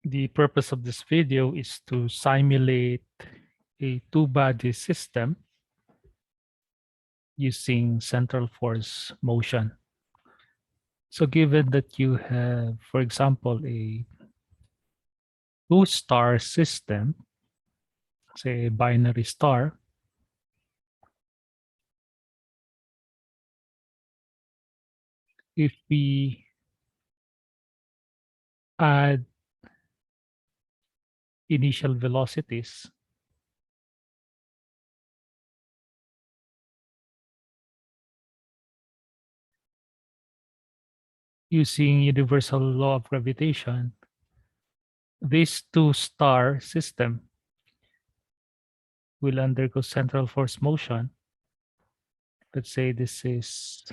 The purpose of this video is to simulate a two-body system using central force motion. So given that you have, for example, a two-star system, say a binary star, if we add initial velocities, using universal law of gravitation, this two-star system will undergo central force motion. Let's say this is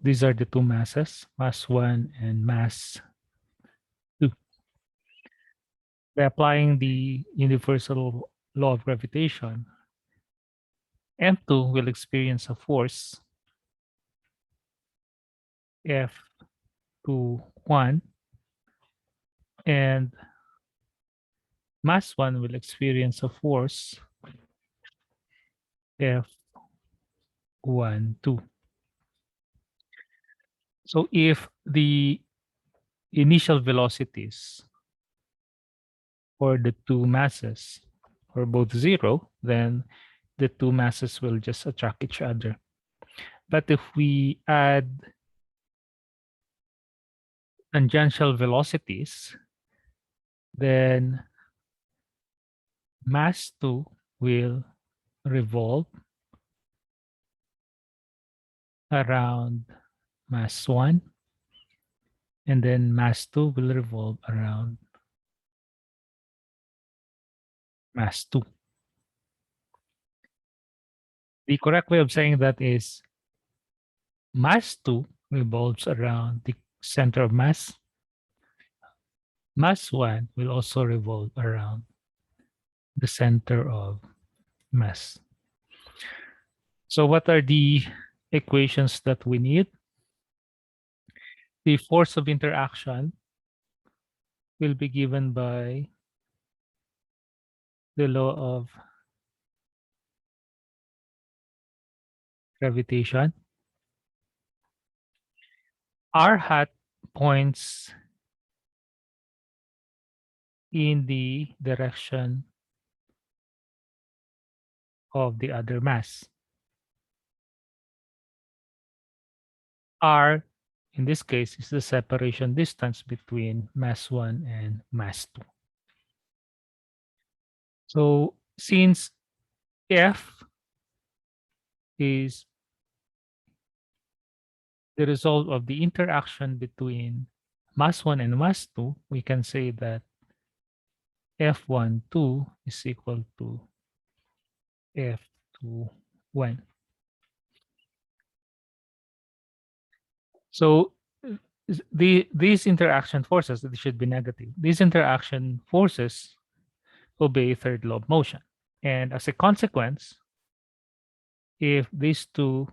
these are the two masses, mass 1 and mass 2. By applying the universal law of gravitation, M2 will experience a force F21, and mass 1 will experience a force F12. So if the initial velocities for the two masses are both zero, then the two masses will just attract each other. But if we add tangential velocities, then mass 2 will revolve around mass 1, and then mass 2 will revolve around mass 2. The correct way of saying that is mass 2 revolves around the center of mass. Mass 1 will also revolve around the center of mass. So what are the equations that we need? The force of interaction will be given by the law of gravitation. R hat points in the direction of the other mass. R, in this case, is the separation distance between mass 1 and mass 2. So since F is the result of the interaction between mass 1 and mass 2, we can say that F12 is equal to F21. So these interaction forces, they should be negative. These interaction forces obey third law of motion. And as a consequence, if these two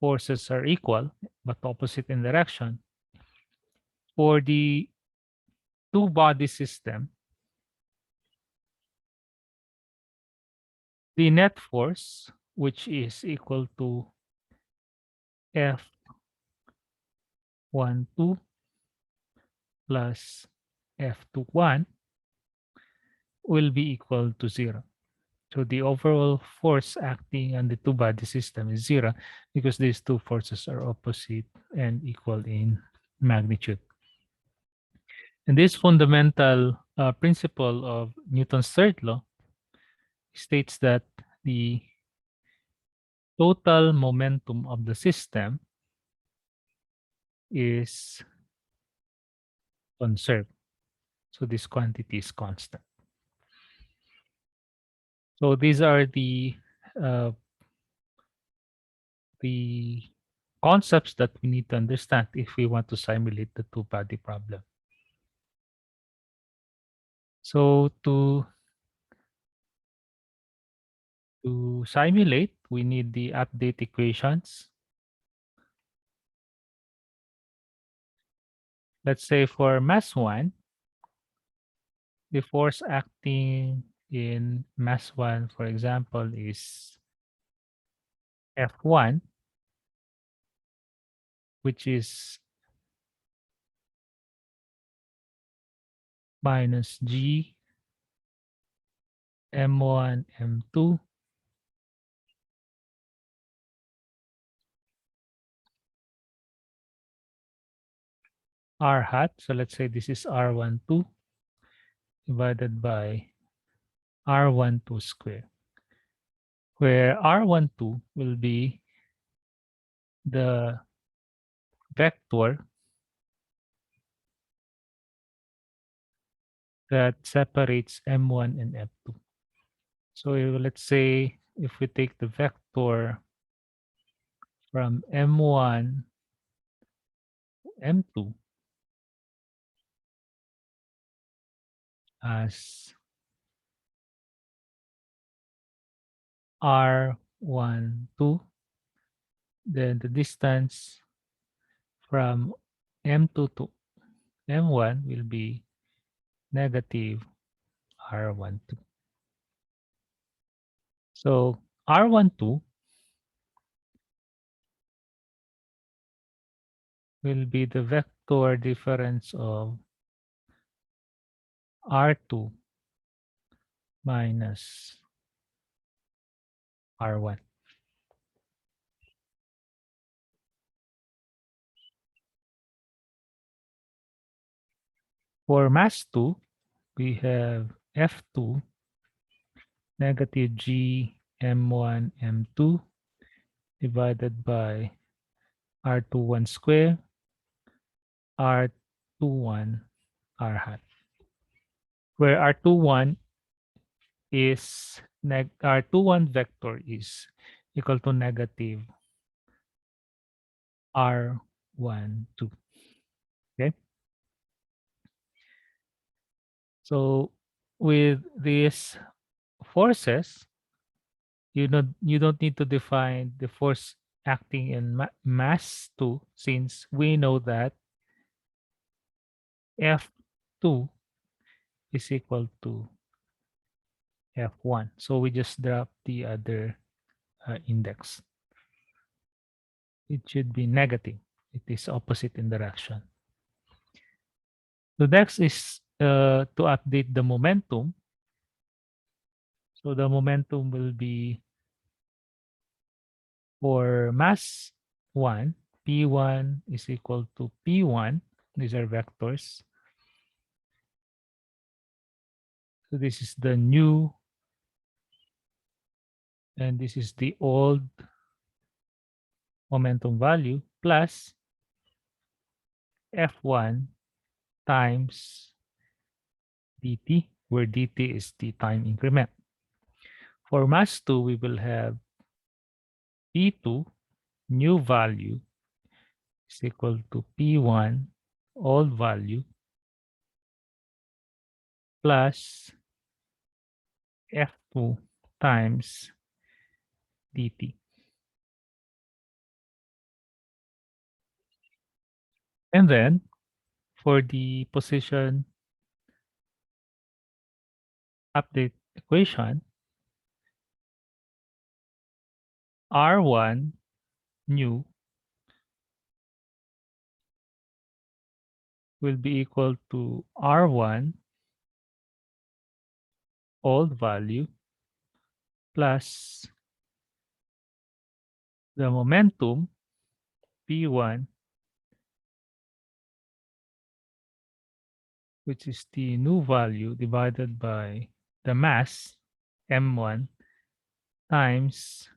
forces are equal but opposite in direction, for the two-body system, the net force, which is equal to F12 plus F21, will be equal to 0. So the overall force acting on the two-body system is 0 because these two forces are opposite and equal in magnitude. And this fundamental principle of Newton's third law states that the total momentum of the system is conserved. So this quantity is constant. So these are uh, the concepts that we need to understand if we want to simulate the two-body problem. So to simulate, we need the update equations. Let's say for mass 1, the force acting in mass 1, for example, is F1, which is minus G M1 M2 R hat. So let's say this is R12 divided by R12 square, where R12 will be the vector that separates M1 and M2. So let's say if we take the vector from M1, M2 as R12, then the distance from M2 to M1 will be negative R12. So R12 will be the vector difference of R2 minus R1. For mass 2, we have F2 negative G M1 M2 divided by R21 square R21 R hat, where R21 is R21 vector is equal to negative R12. Okay, so with these forces, you don't need to define the force acting in mass 2, since we know that F2 is equal to F1. So we just drop the other index. It should be negative. It is opposite in direction. The next is to update the momentum. So the momentum will be for mass 1, P1 is equal to P1. These are vectors. So this is the new and this is the old momentum value plus F1 times dt, where dt is the time increment. For mass 2, we will have P2 new value is equal to P1 old value plus F2 times dt. And then for the position update equation, R1 new will be equal to R1 old value plus the momentum P1, which is the new value, divided by the mass M1 times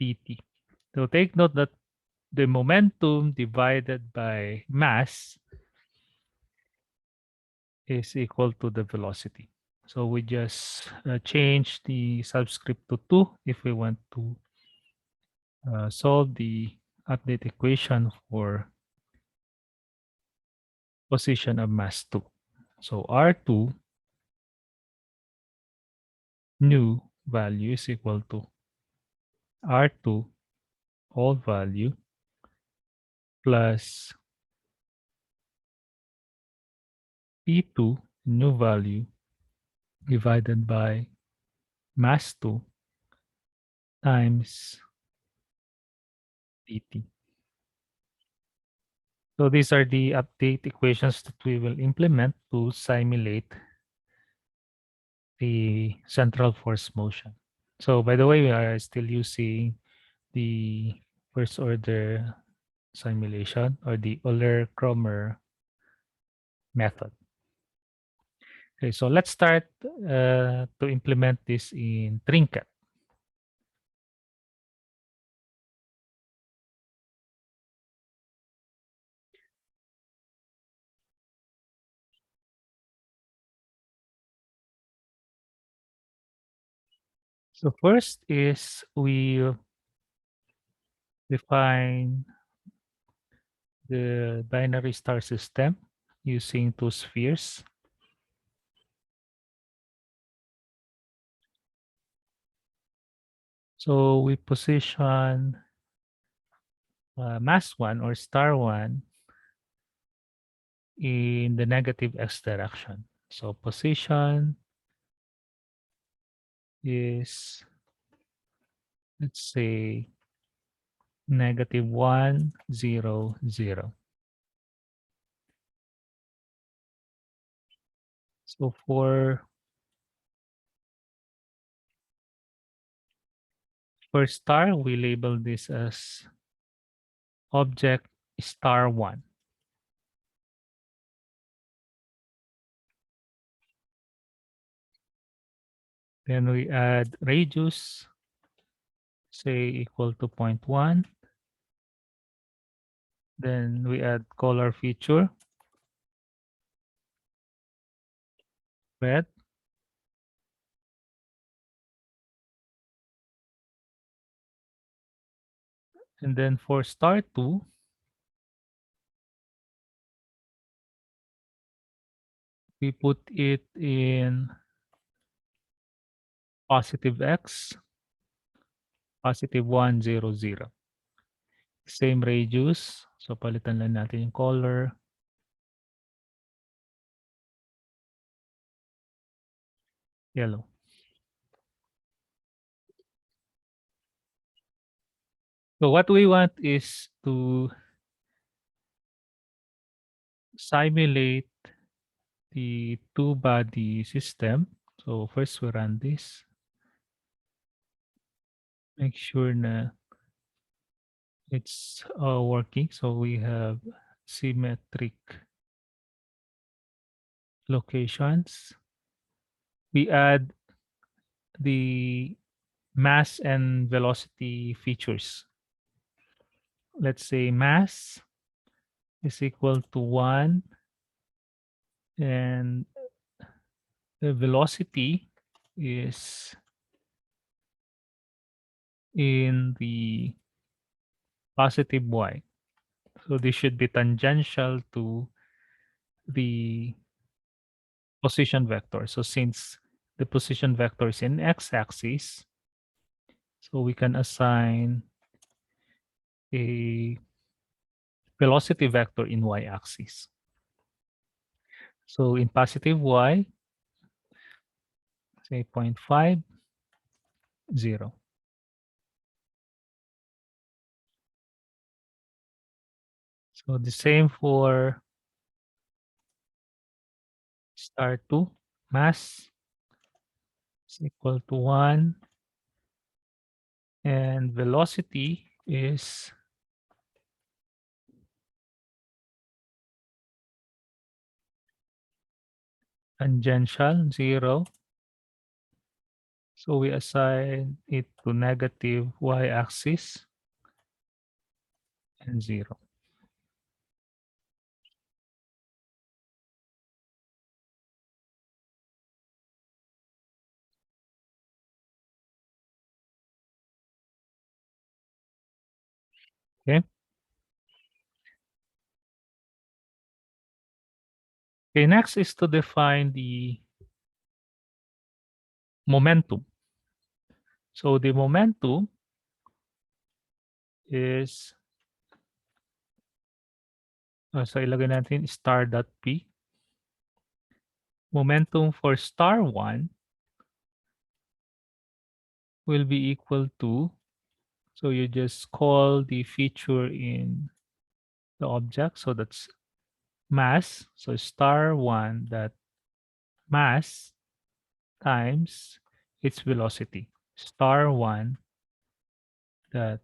dt. So take note that the momentum divided by mass is equal to the velocity. So we just change the subscript to 2 if we want to solve the update equation for position of mass 2. So R2 new value is equal to R2 old value plus P2, new value, divided by mass 2 times dt. So these are the update equations that we will implement to simulate the central force motion. So by the way, we are still using the first order simulation or the Euler-Cromer method. Okay, so let's start to implement this in Trinket. So first is we define the binary star system using two spheres. So we position mass 1 or star 1 in the negative x direction. So position is, let's say, negative 1, 0, 0. So for star, we label this as object star 1. Then we add radius, say equal to 0.1. Then we add color feature, red. And then for star 2, we put it in positive x, positive 1, 0, 0. Same radius. So palitan lang natin yung color. Yellow. So what we want is to simulate the two-body system. So first we run this. Make sure na it's working. So we have symmetric locations. We add the mass and velocity features. Let's say mass is equal to 1 and the velocity is in the positive y. So this should be tangential to the position vector. So since the position vector is in x-axis, so we can assign a velocity vector in y-axis. So in positive y, say 0.5, 0. So the same for star 2, mass is equal to 1 and velocity is tangential 0. So we assign it to negative y-axis and 0. Okay. Okay, next is to define the momentum. So the momentum is, so ilagay natin star dot p. momentum for star 1 will be equal to, so you just call the feature in the object. So that's mass. So star 1 dot mass times its velocity. Star 1 dot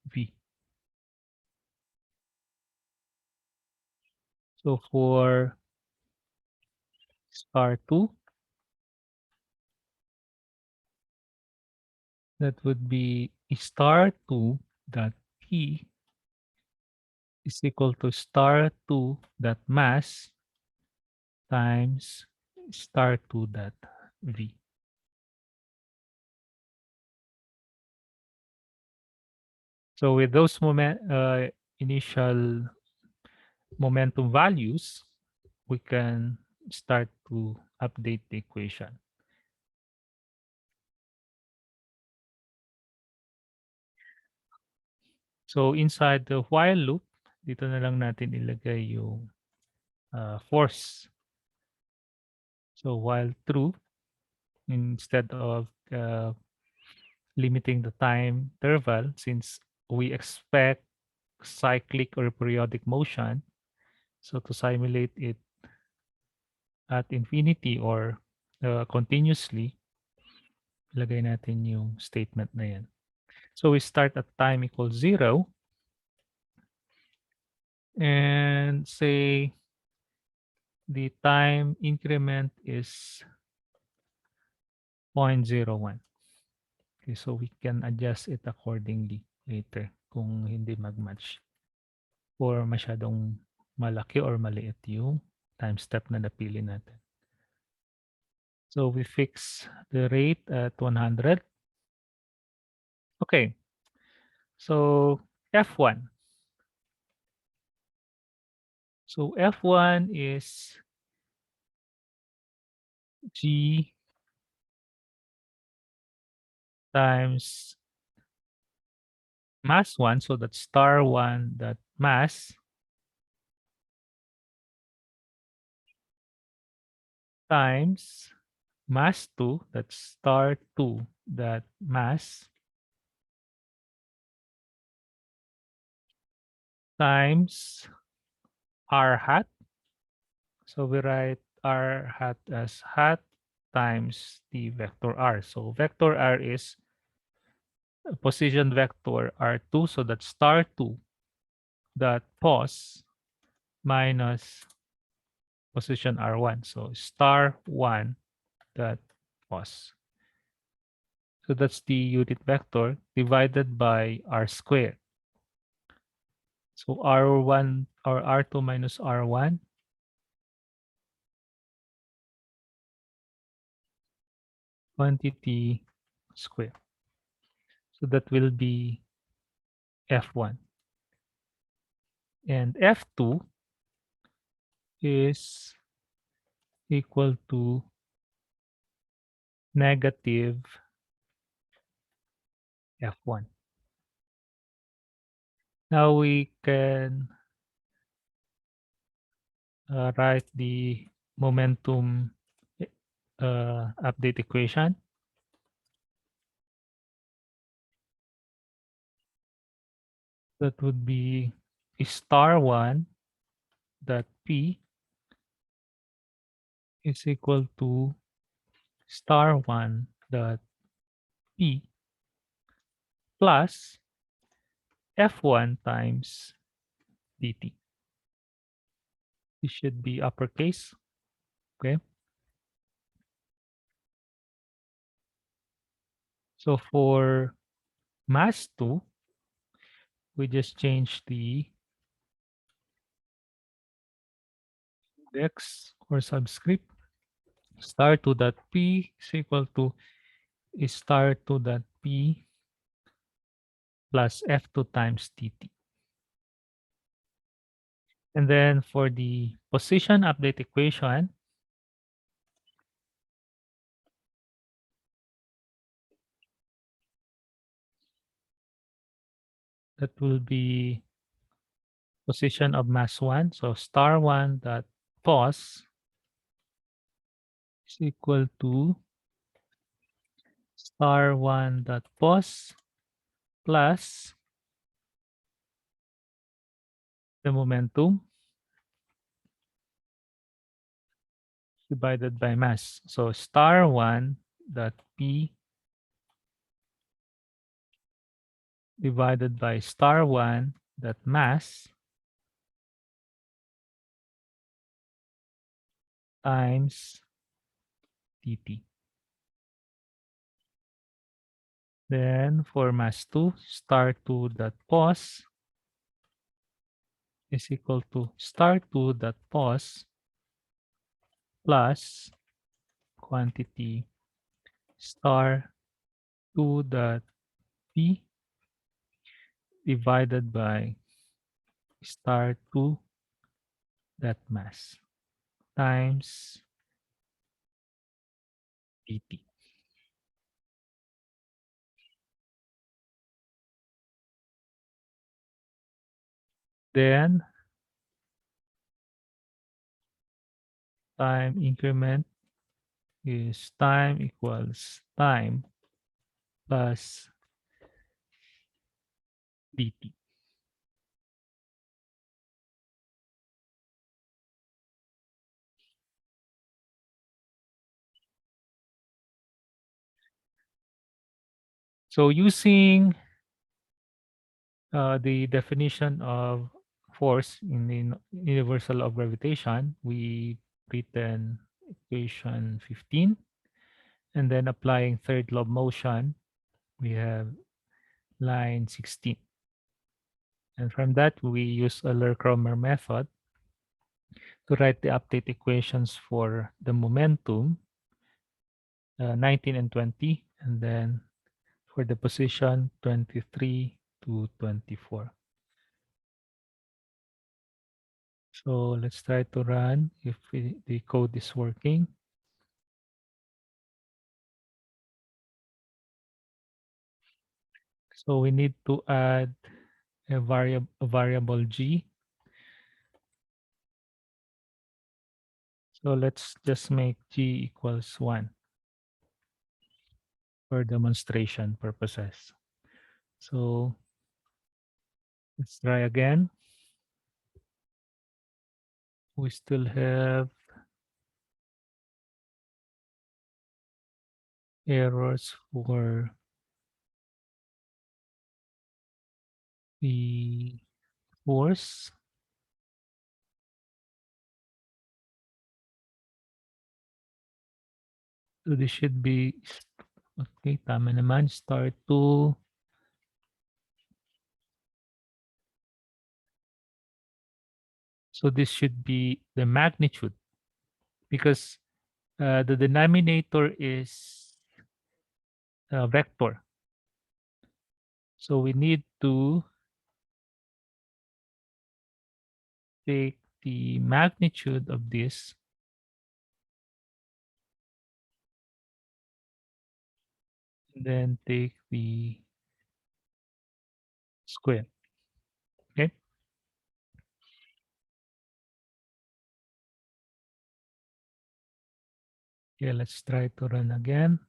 v. So for star 2, that would be star 2 dot p is equal to star 2 dot mass times star 2 dot v. So with those initial momentum values, we can start to update the equation. So inside the while loop, dito na lang natin ilagay yung force. So while true, instead of limiting the time interval, since we expect cyclic or periodic motion, so to simulate it at infinity or continuously, ilagay natin yung statement na yan. So we start at time equals 0 and say the time increment is 0.01. Okay, so we can adjust it accordingly later kung hindi mag-match or masyadong malaki or maliit yung time step na napili natin. So we fix the rate at 100. Okay, so F1. So F1 is G times mass 1, so that's star 1 that mass times mass 2, that's star 2 that mass times r hat. So we write r hat as hat times the vector r. So vector r is a position vector r2, so that's star 2 dot pos minus position r1. So star 1 dot pos. So that's the unit vector divided by r squared. So r1 or r2 minus r1 quantity square. So that will be F1. And F2 is equal to negative F1. Now we can write the momentum update equation. That would be star 1 dot P is equal to star 1 dot P plus F1 times dt. This should be uppercase. Okay. So for mass 2, we just change the index or subscript. Star 2 dot P is equal to star 2 dot P plus F2 times dt. And then for the position update equation, that will be position of mass 1. So star 1 dot pos is equal to star 1 dot pos plus the momentum divided by mass. So star 1 dot p divided by star 1 dot mass times dt. Then for mass 2, star 2 dot pos is equal to star 2 dot pos plus quantity star 2 dot p divided by star 2 dot mass times dt. Then time increment is time equals time plus dt. So using the definition of force in the universal law of gravitation, we written equation 15, and then applying third law of motion, we have line 16. And from that, we use Euler-Cromer method to write the update equations for the momentum, 19 and 20, and then for the position 23 to 24. So let's try to run if the code is working. So we need to add a variable g. So let's just make g equals 1 for demonstration purposes. So let's try again. We still have errors for the force. So this should be, okay, tama naman, start to, so this should be the magnitude because the denominator is a vector. So we need to take the magnitude of this and then take the square. Okay. Okay, let's try to run again.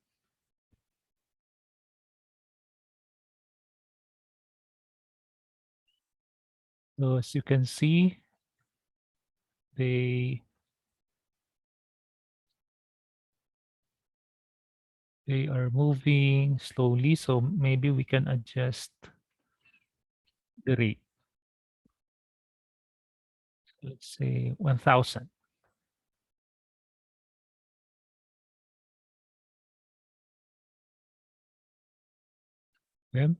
So as you can see, they are moving slowly. So maybe we can adjust the rate. Let's say 1000. Okay.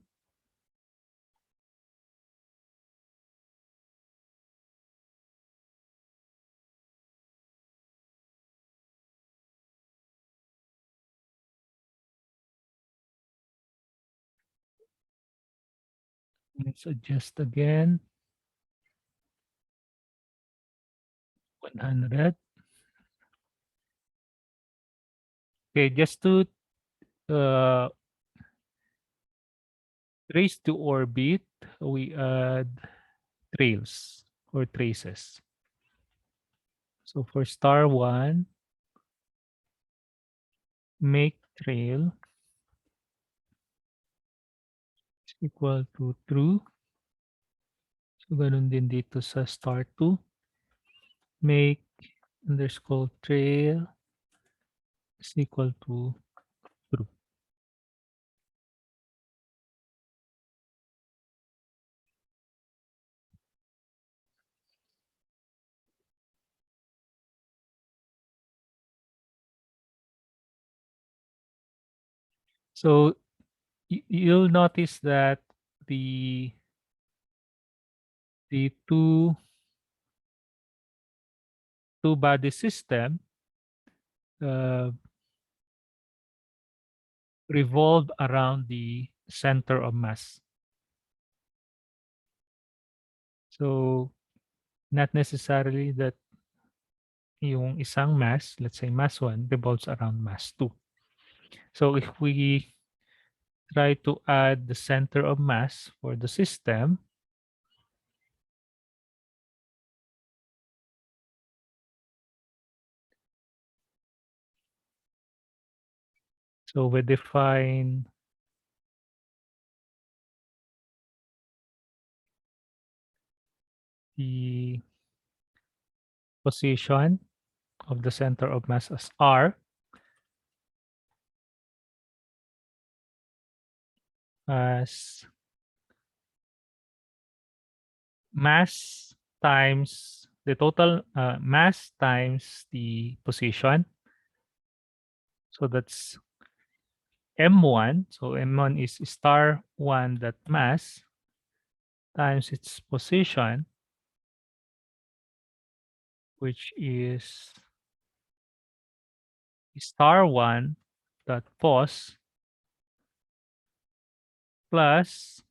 Let's adjust again. 100. Okay, just to uh, trace to orbit, we add trails or traces. So for star 1, make trail is equal to true. So, ganun din dito sa start to. Make underscore trail is equal to true. So, you'll notice that the the two body system uh, revolve around the center of mass. So, not necessarily that yung isang mass, let's say mass 1, revolves around mass 2. So, if we try to add the center of mass for the system, so we define the position of the center of mass as R, as mass times the total mass times the position. So that's M1. So M1 is star 1 dot mass times its position, which is star 1 dot pos plus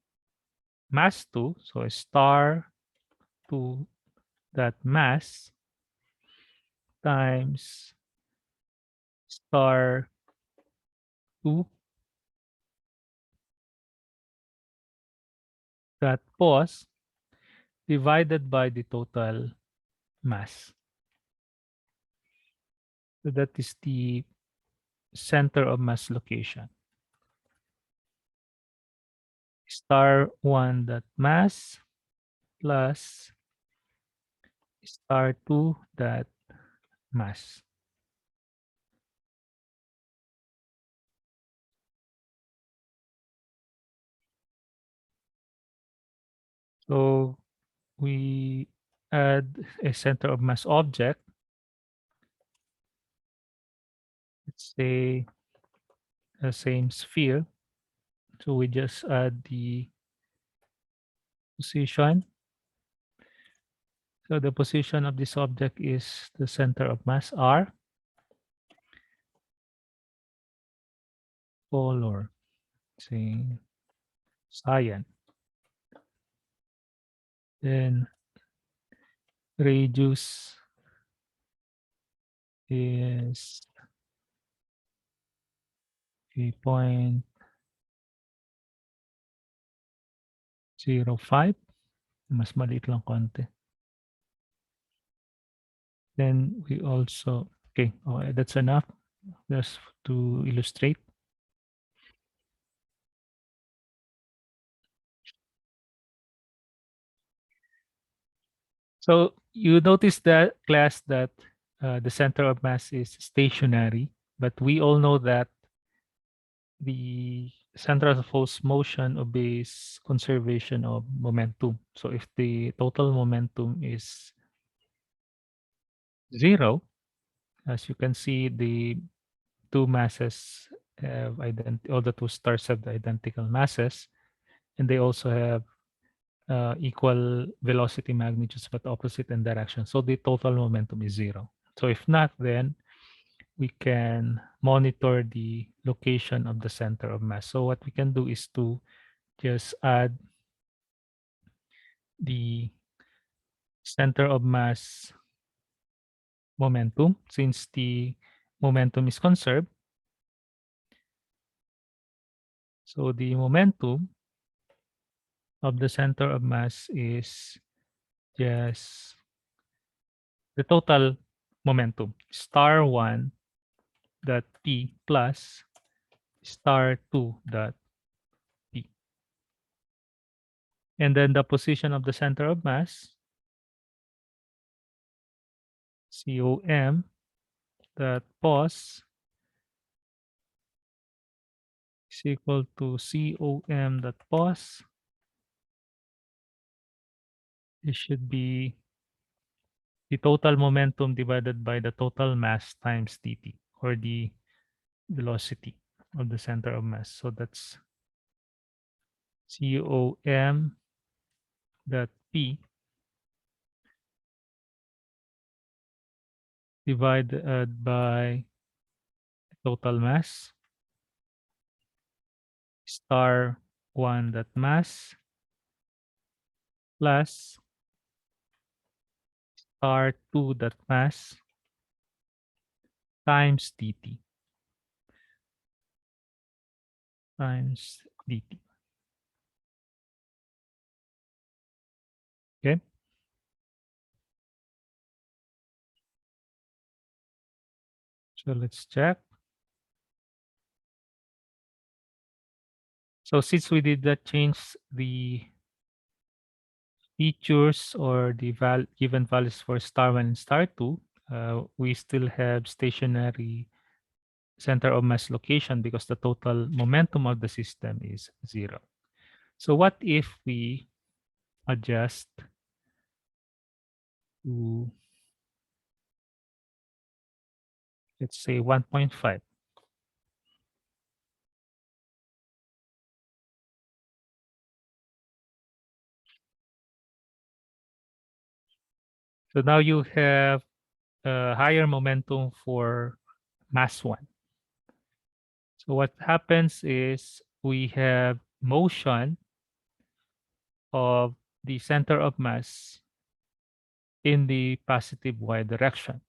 mass 2. So star 2 dot mass times star 2 dot pos divided by the total mass. So that is the center of mass location. Star 1 dot mass plus star 2 dot mass. So we add a center of mass object. Let's say the same sphere. So we just add the position. So the position of this object is the center of mass R. Color, say cyan. Then radius is 3.05. Mas maliit lang konti. Then we also, okay, that's enough just to illustrate. So you notice that class that the center of mass is stationary, but we all know that the center of force motion obeys conservation of momentum. So if the total momentum is 0, as you can see, the two masses have all the two stars have the identical masses, and they also have equal velocity magnitudes but opposite in direction. So the total momentum is 0. So if not, then we can monitor the location of the center of mass. So what we can do is to just add the center of mass momentum since the momentum is conserved. So the momentum of the center of mass is just the total momentum star 1 that P plus star 2 dot P. And then the position of the center of mass, COM dot pos is equal to COM dot pos. It should be the total momentum divided by the total mass times dt, or the velocity of the center of mass. So that's COM dot P divided by total mass star 1 dot mass plus star 2 dot mass times dt times dt. Okay, so let's check. So since we did not change the features or the given values for star 1 and star 2, we still have stationary center of mass location because the total momentum of the system is 0. So what if we adjust to, let's say, 1.5? So now you have a higher momentum for mass 1. So what happens is we have motion of the center of mass in the positive y direction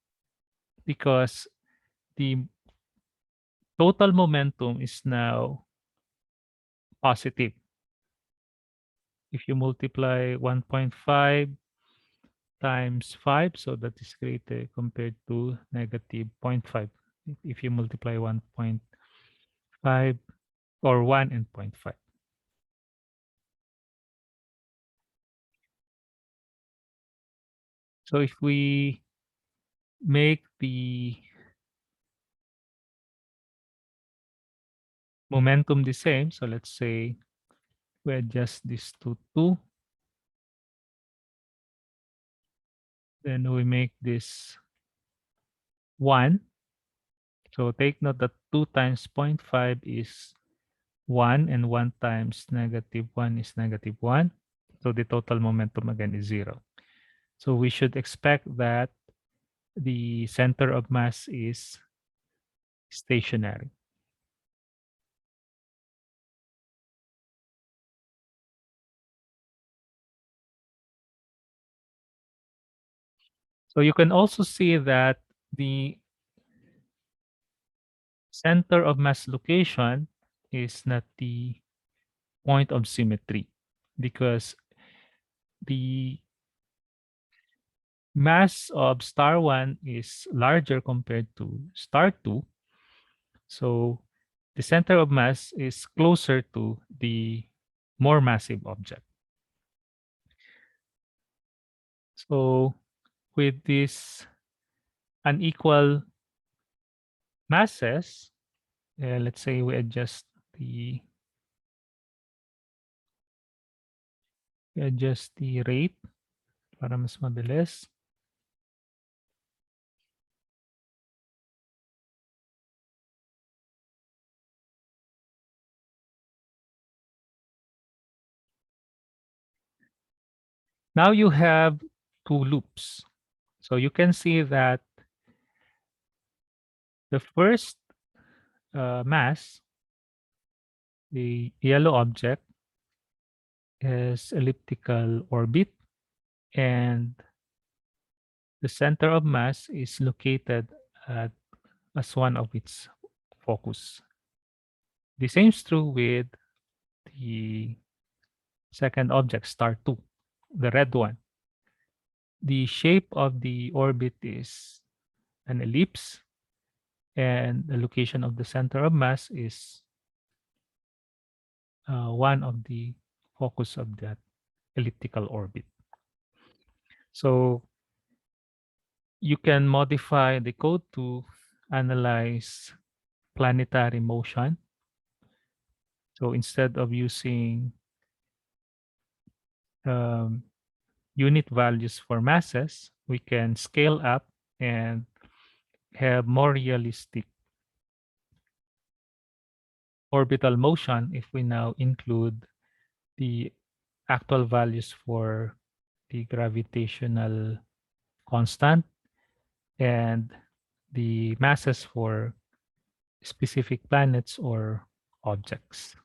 because the total momentum is now positive. If you multiply 1.5 times 5, so that is greater compared to negative zero point 0.5. If you multiply 1.5 or 1 and 0.5. So if we make the momentum the same, so let's say we adjust this to 2, then we make this 1. So take note that 2 times zero point 0.5 is 1, and 1 times negative 1 is negative 1. So the total momentum again is 0. So we should expect that the center of mass is stationary. So you can also see that the center of mass location is not the point of symmetry because the mass of star 1 is larger compared to star 2. So the center of mass is closer to the more massive object. So with this unequal masses, let's say we adjust the rate para mas mabilis. Now you have 2 loops. So you can see that the first mass, the yellow object, is elliptical orbit, and the center of mass is located at as one of its focus. The same is true with the second object, star 2, the red one. The shape of the orbit is an ellipse, and the location of the center of mass is one of the focus of that elliptical orbit. So you can modify the code to analyze planetary motion. So instead of using um, unit values for masses, we can scale up and have more realistic orbital motion if we now include the actual values for the gravitational constant and the masses for specific planets or objects.